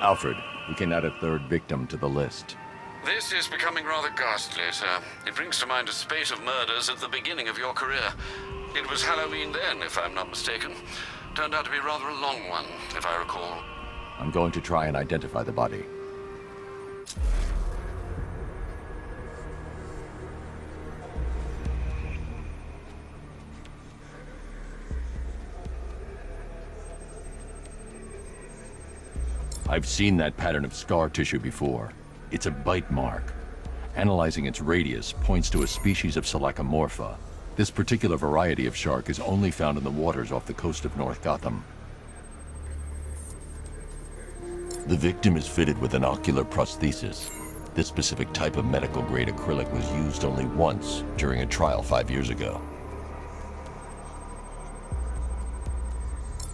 Alfred, we can add a third victim to the list. This is becoming rather ghastly, sir. It brings to mind a spate of murders at the beginning of your career. It was Halloween then, if I'm not mistaken. Turned out to be rather a long one, if I recall. I'm going to try and identify the body. I've seen that pattern of scar tissue before. It's a bite mark. Analyzing its radius points to a species of Selachomorpha. This particular variety of shark is only found in the waters off the coast of North Gotham. The victim is fitted with an ocular prosthesis. This specific type of medical-grade acrylic was used only once during a trial 5 years ago.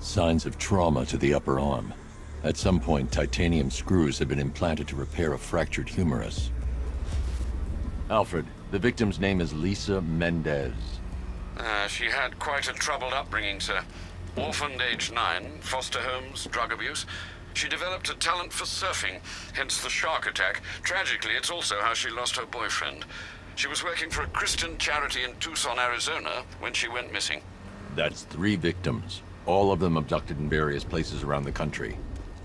Signs of trauma to the upper arm. At some point, titanium screws have been implanted to repair a fractured humerus. Alfred, the victim's name is Lisa Mendez. She had quite a troubled upbringing, sir. Orphaned age 9, foster homes, drug abuse. She developed a talent for surfing, hence the shark attack. Tragically, it's also how she lost her boyfriend. She was working for a Christian charity in Tucson, Arizona, when she went missing. That's 3 victims, all of them abducted in various places around the country.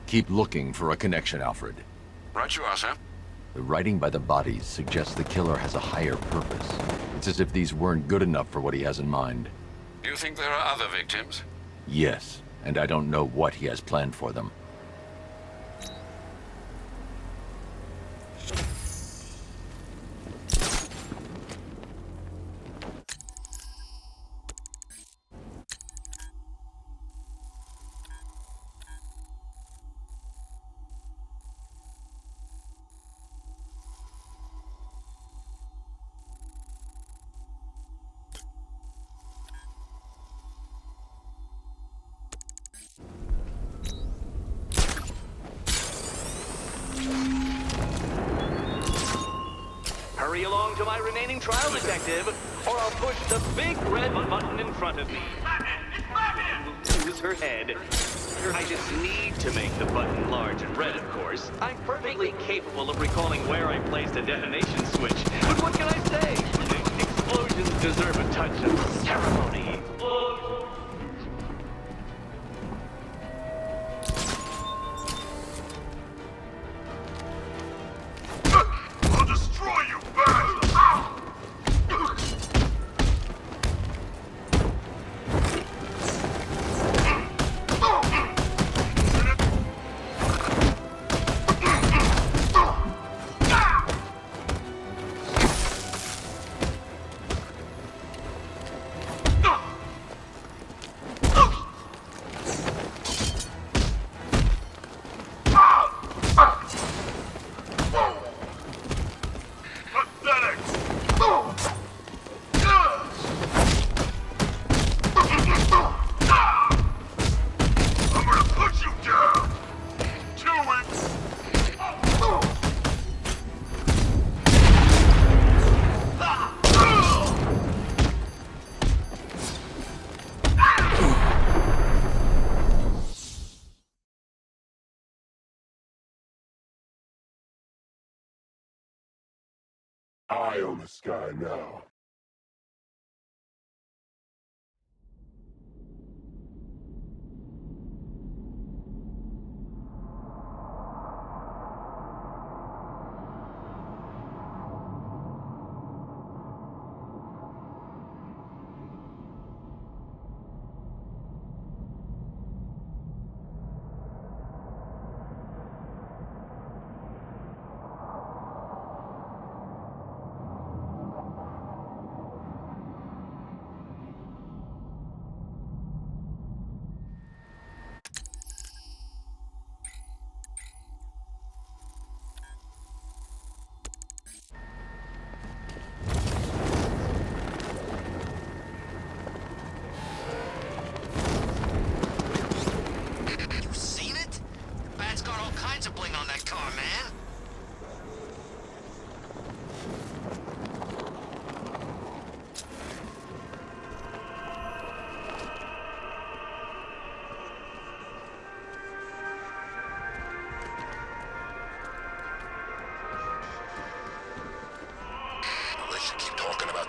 Keep looking for a connection, Alfred. Right you are, sir. The writing by the bodies suggests the killer has a higher purpose. It's as if these weren't good enough for what he has in mind. You think there are other victims? Yes, and I don't know what he has planned for them. Hurry along to my remaining trial, detective, or I'll push the big red button in front of me. Will lose her head. I just need to make the button large and red, of course. I'm perfectly capable of recalling where I placed a detonation switch. But what can I say? Explosions deserve a touch of ceremony. Eye on the sky now.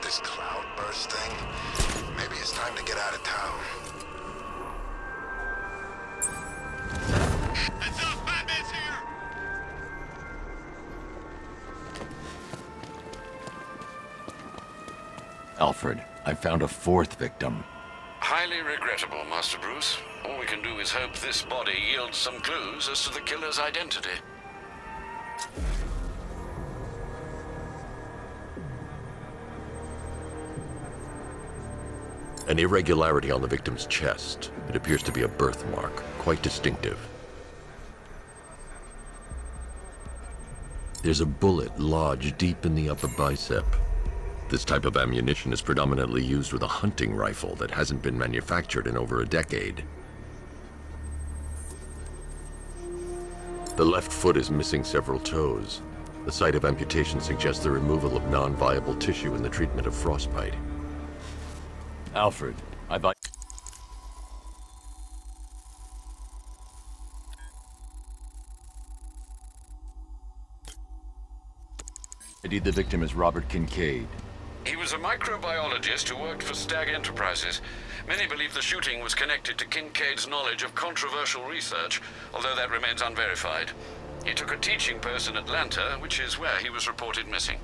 this cloudburst thing? Maybe it's time to get out of town. Heads up, Batman's here! Alfred, I found a fourth victim. Highly regrettable, Master Bruce. All we can do is hope this body yields some clues as to the killer's identity. An irregularity on the victim's chest. It appears to be a birthmark, quite distinctive. There's a bullet lodged deep in the upper bicep. This type of ammunition is predominantly used with a hunting rifle that hasn't been manufactured in over a decade. The left foot is missing several toes. The site of amputation suggests the removal of non-viable tissue in the treatment of frostbite. Alfred, I ID'd the victim as Robert Kincaid. He was a microbiologist who worked for Stag Enterprises. Many believe the shooting was connected to Kincaid's knowledge of controversial research, although that remains unverified. He took a teaching post in Atlanta, which is where he was reported missing.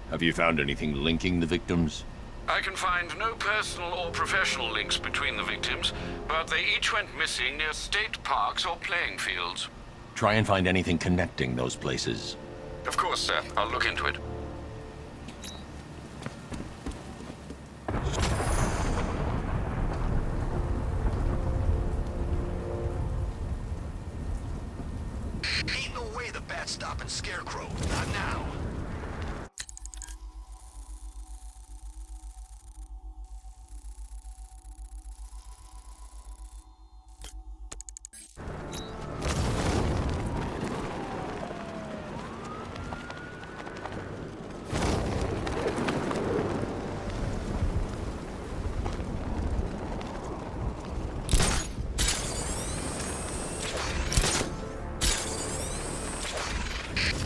Have you found anything linking the victims? I can find no personal or professional links between the victims, but they each went missing near state parks or playing fields. Try and find anything connecting those places. Of course, sir. I'll look into it. Ain't no way the Bat's stopping Scarecrow. Not now.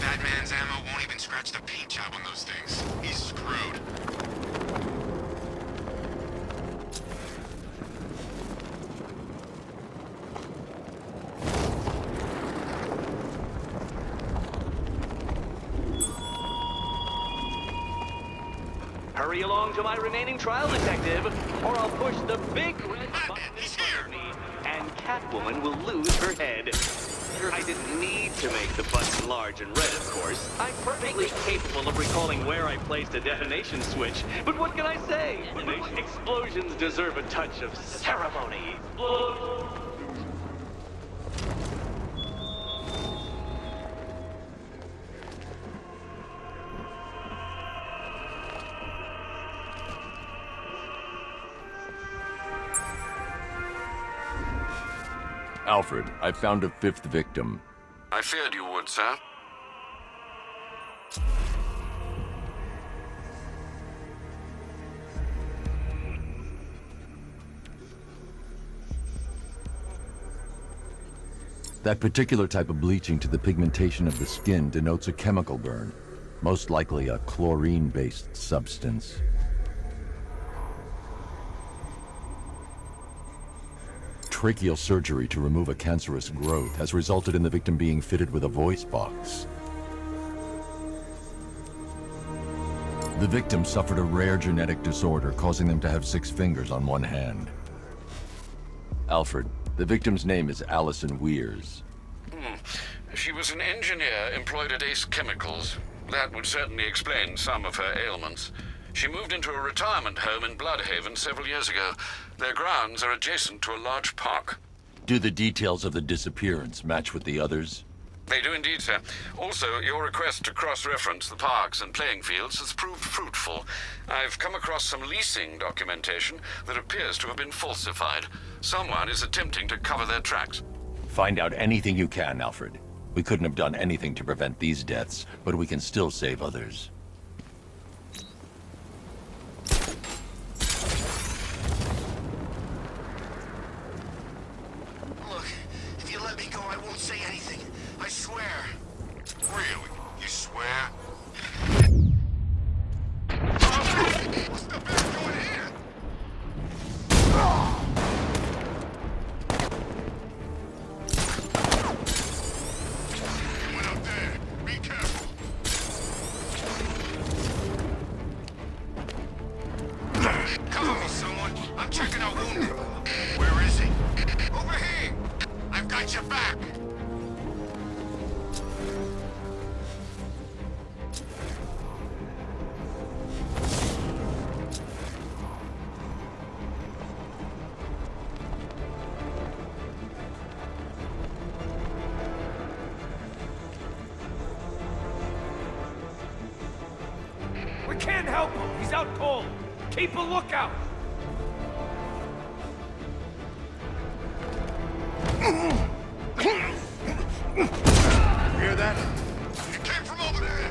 Batman's ammo won't even scratch the paint job on those things. He's screwed. Hurry along to my remaining trial, detective, or I'll push the big red button in He's front of here. me, and Catwoman will lose her head. I didn't need to make the button large and red, of course. I'm perfectly capable of recalling where I placed a detonation switch, but what can I say? Explosions deserve a touch of ceremony. Alfred, I found a fifth victim. I feared you would, sir. That particular type of bleaching to the pigmentation of the skin denotes a chemical burn, most likely a chlorine-based substance. Tracheal surgery to remove a cancerous growth has resulted in the victim being fitted with a voice box. The victim suffered a rare genetic disorder causing them to have 6 fingers on one hand. Alfred, the victim's name is Allison Weers. She was an engineer employed at Ace Chemicals. That would certainly explain some of her ailments. She moved into a retirement home in Bloodhaven several years ago. Their grounds are adjacent to a large park. Do the details of the disappearance match with the others? They do indeed, sir. Also, your request to cross-reference the parks and playing fields has proved fruitful. I've come across some leasing documentation that appears to have been falsified. Someone is attempting to cover their tracks. Find out anything you can, Alfred. We couldn't have done anything to prevent these deaths, but we can still save others. Look, if you let me go, I won't say anything. I swear. Really? You swear? What's got your back! We can't help him. He's out cold. Keep a lookout. Hear that? It came from over there!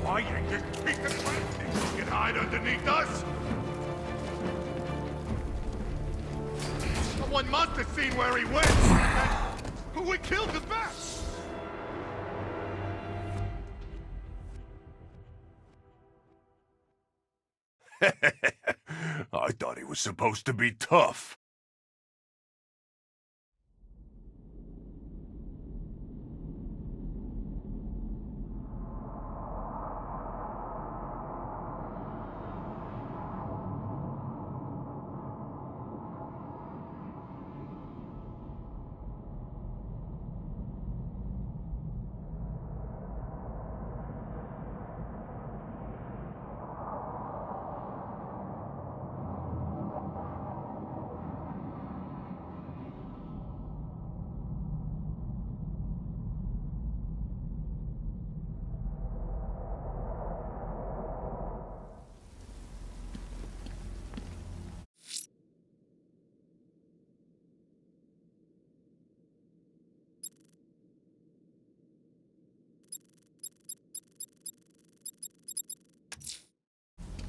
Why you just pick the crap? You can hide underneath us? Someone must have seen where he went. And who we killed the best? I thought he was supposed to be tough.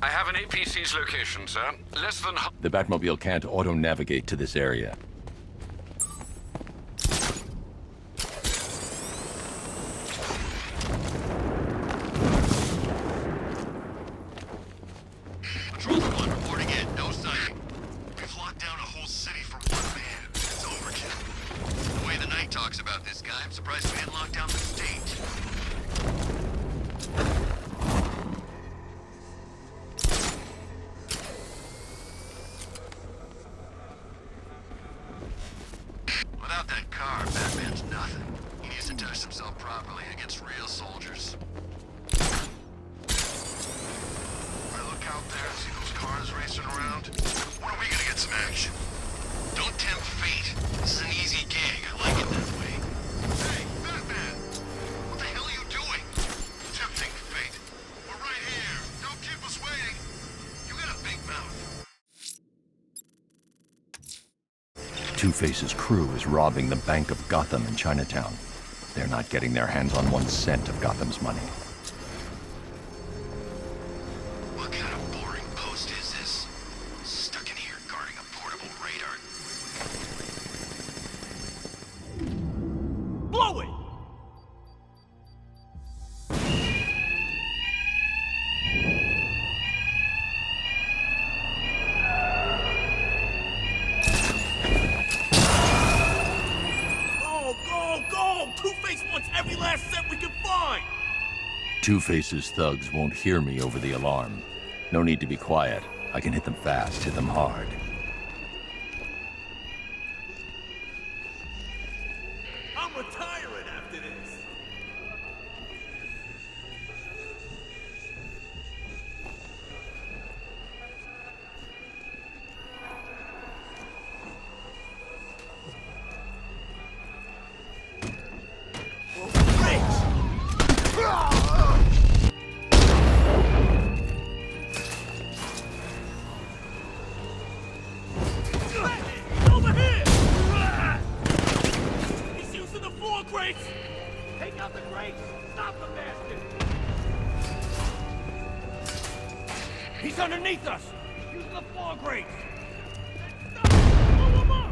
I have an APC's location, sir. Less than... The Batmobile can't auto-navigate to this area. Patrol to 1 reporting in. No sighting. We've locked down a whole city for one man. It's overkill. The way the Knight talks about this guy, I'm surprised we didn't lock down the state. Without that car, Batman's nothing. He needs to test himself properly against real soldiers. I look out there and see those cars racing around. When are we gonna get some action? Don't tempt fate. This is an easy gig. I like it that way. Hey, Batman! What the hell are you doing? Tempting fate. We're right here. Don't keep us waiting. You got a big mouth. Two-Face's crew is robbing the Bank of Gotham in Chinatown. They're not getting their hands on 1 cent of Gotham's money. What kind of boring post is this? Stuck in here guarding a portable radar. Blow it! Go! Two-Face wants every last cent we can find! Two-Face's thugs won't hear me over the alarm. No need to be quiet. I can hit them fast, hit them hard. I'm retiring after this! Over here! He's using the floor grates! Take out the grates! Stop the bastard! He's underneath us! using the floor grates! Move 'em up!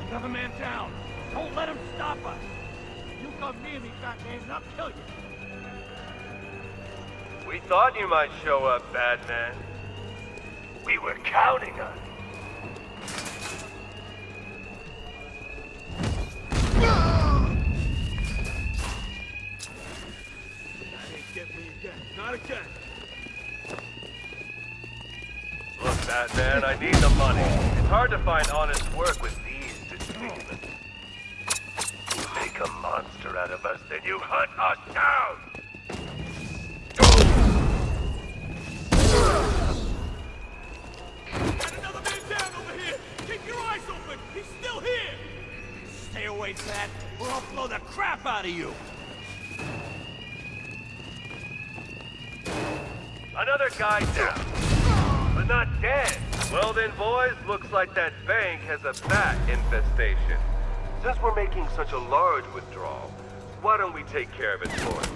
Another man down. Don't let him stop us. You come near me, Batman, and I'll kill you. We thought you might show up, Batman. We were counting on it. That ain't get me again. Not again. Look, Batman, I need the money. It's hard to find honest work with these disfigurements. You make a monster out of us, then you hunt us down! Got another man down over here! Keep your eyes open! He's still here! Stay away, Pat, or I'll blow the crap out of you! Another guy down, but not dead. Well then, boys, looks like that bank has a bat infestation. Since we're making such a large withdrawal, why don't we take care of it for him?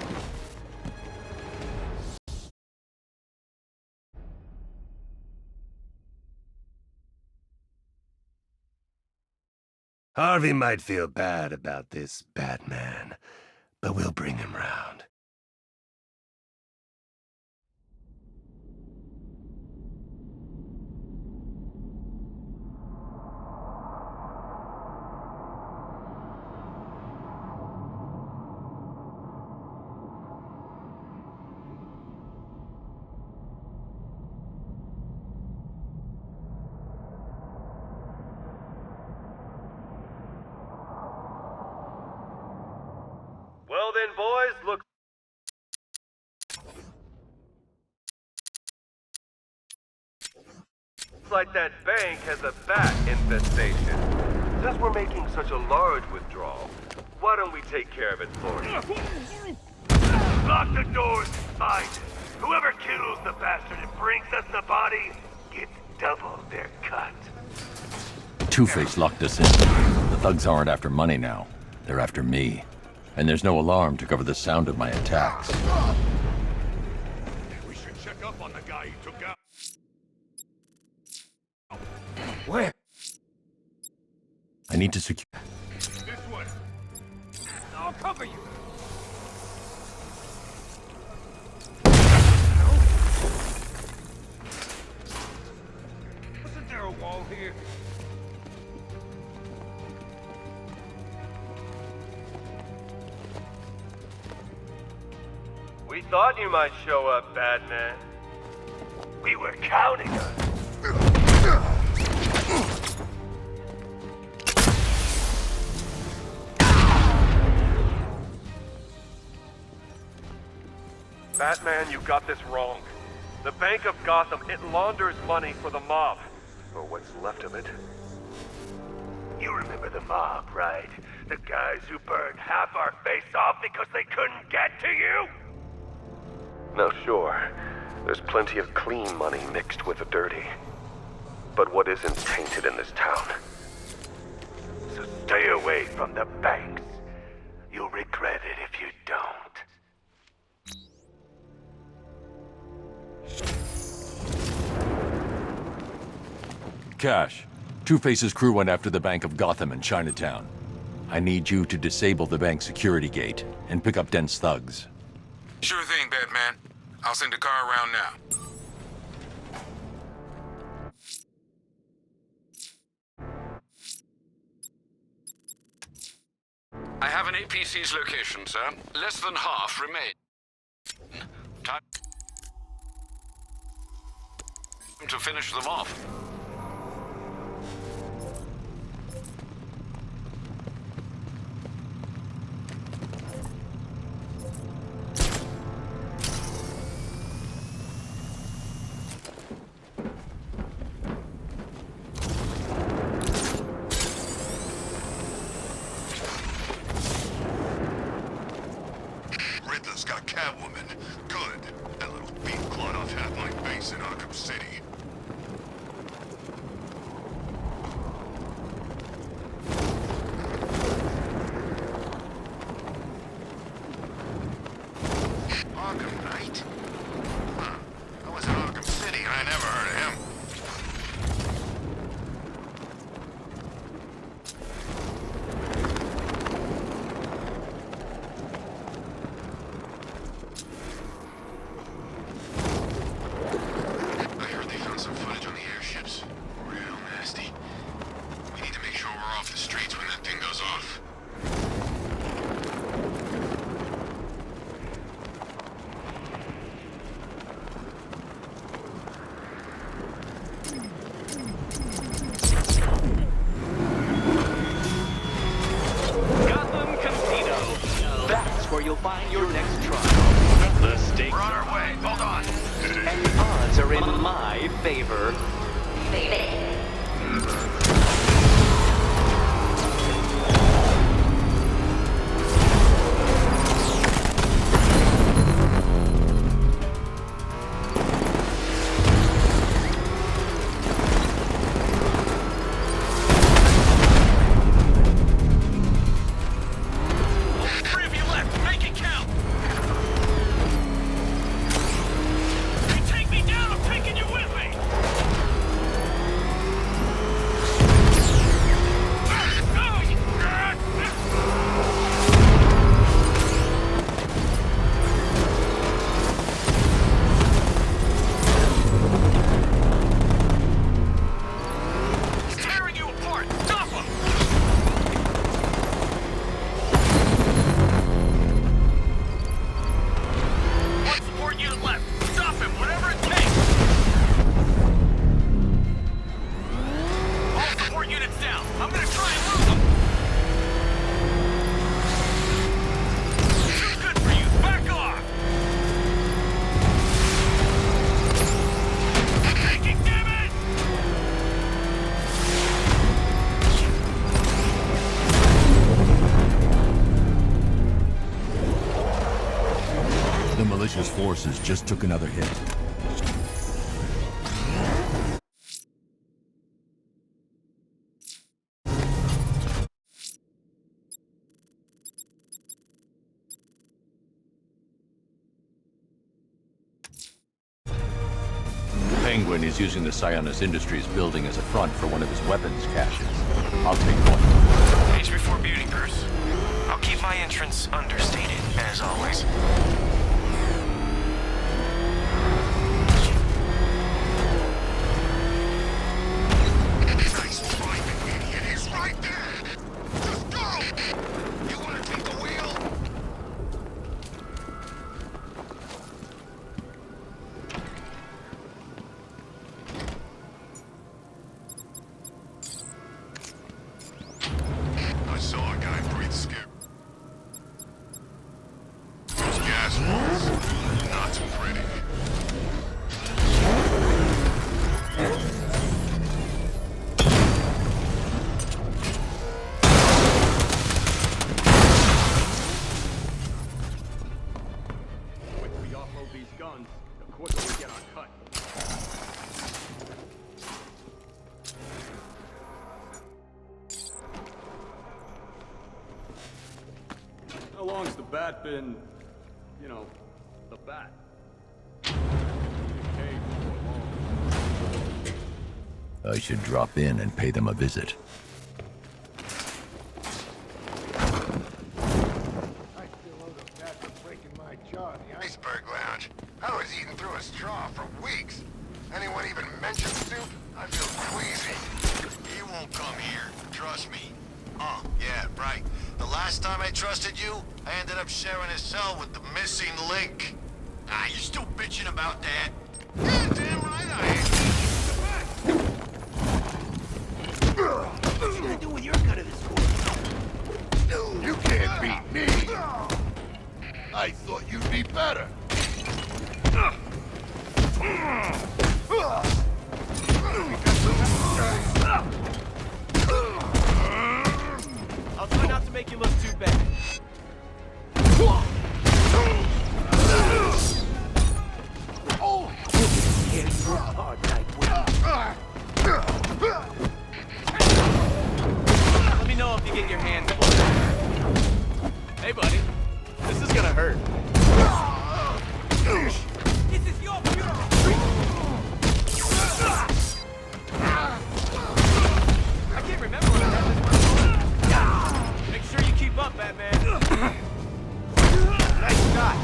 Harvey might feel bad about this, Batman, but we'll bring him round. Well then, boys, looks like that bank has a bat infestation. Since we're making such a large withdrawal, why don't we take care of it for him? Lock the doors and find him. Whoever kills the bastard and brings us the body gets double their cut. Two-Face locked us in. The thugs aren't after money now. They're after me. And there's no alarm to cover the sound of my attacks. We should check up on the guy you took out. Where? I need to secure... This way. I'll cover you. Wasn't there a wall here? We thought you might show up, Batman. We were counting on it. Batman, you got this wrong. The Bank of Gotham, it launders money for the mob. Or what's left of it. You remember the mob, right? The guys who burned half our face off because they couldn't get to you? Now sure, there's plenty of clean money mixed with the dirty. But what isn't tainted in this town? So stay away from the banks. You'll regret it if you don't. Cash. Two-Face's crew went after the Bank of Gotham in Chinatown. I need you to disable the bank security gate and pick up Dent's thugs. Sure thing, Batman. I'll send a car around now. I have an APC's location, sir. Less than half remain. Time to finish them off. Riddler's got Catwoman. Good. That little thief clawed off half my face in Arkham City. find your next trial. The stakes We're on our way. Hold on. and the odds are in my favor. The malicious forces just took another hit. Penguin is using the Sionis Industries building as a front for one of his weapons caches. I'll take point. Page before beauty, Bruce. I'll keep my entrance understated, as always. Nice fight, idiot. He's right there. Just go. You want to take the wheel? I saw a guy breathe Scarecrow. Those gas balls, not too pretty. The quicker we offload these guns, the quicker we get our cut. How long's the bat been, you know, the bat? I should drop in and pay them a visit. I still owe the cat for breaking my jaw in the Iceberg Lounge. I was eating through a straw for weeks. Anyone even mention soup? I feel queasy. He won't come here. Trust me. Oh, yeah, right. The last time I trusted you, I ended up sharing a cell with the missing link. Ah, you still bitching about that? Yeah, damn right I am. What you gonna do with your cut of this war? You can't beat me! I thought you'd be better! I'll try not to make you look too bad. Let me know if you get your hands full. Hey, buddy. This is gonna hurt. This is your funeral! I can't remember when I had this. Make sure you keep up, Batman. Nice shot.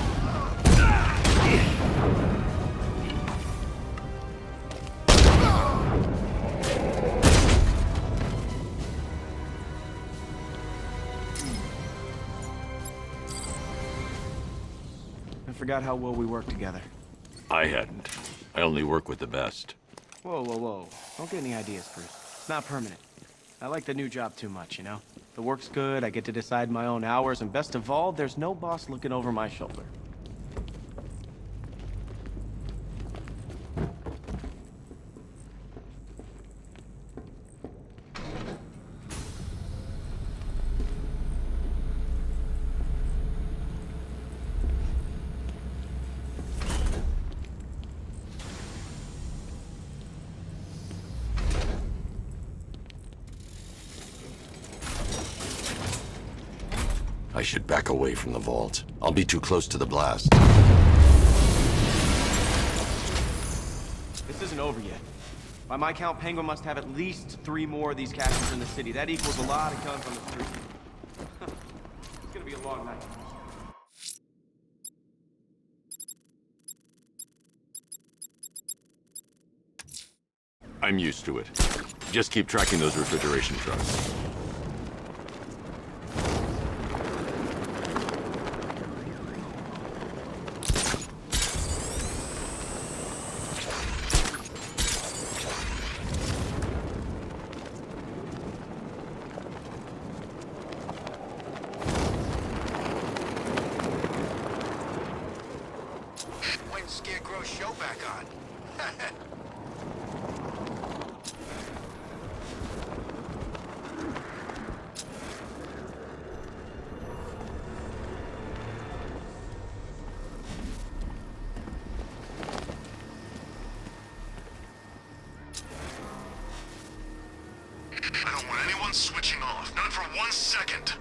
I forgot how well we work together. I hadn't. I only work with the best. Whoa, whoa, whoa. Don't get any ideas, Bruce. It's not permanent. I like the new job too much, you know? The work's good, I get to decide my own hours, and best of all, there's no boss looking over my shoulder. I should back away from the vault. I'll be too close to the blast. This isn't over yet. By my count, Penguin must have at least 3 more of these caches in the city. That equals a lot of guns on the street. It's gonna be a long night. I'm used to it. Just keep tracking those refrigeration trucks. When's Scarecrow's show back on? I don't want anyone switching off, not for 1 second.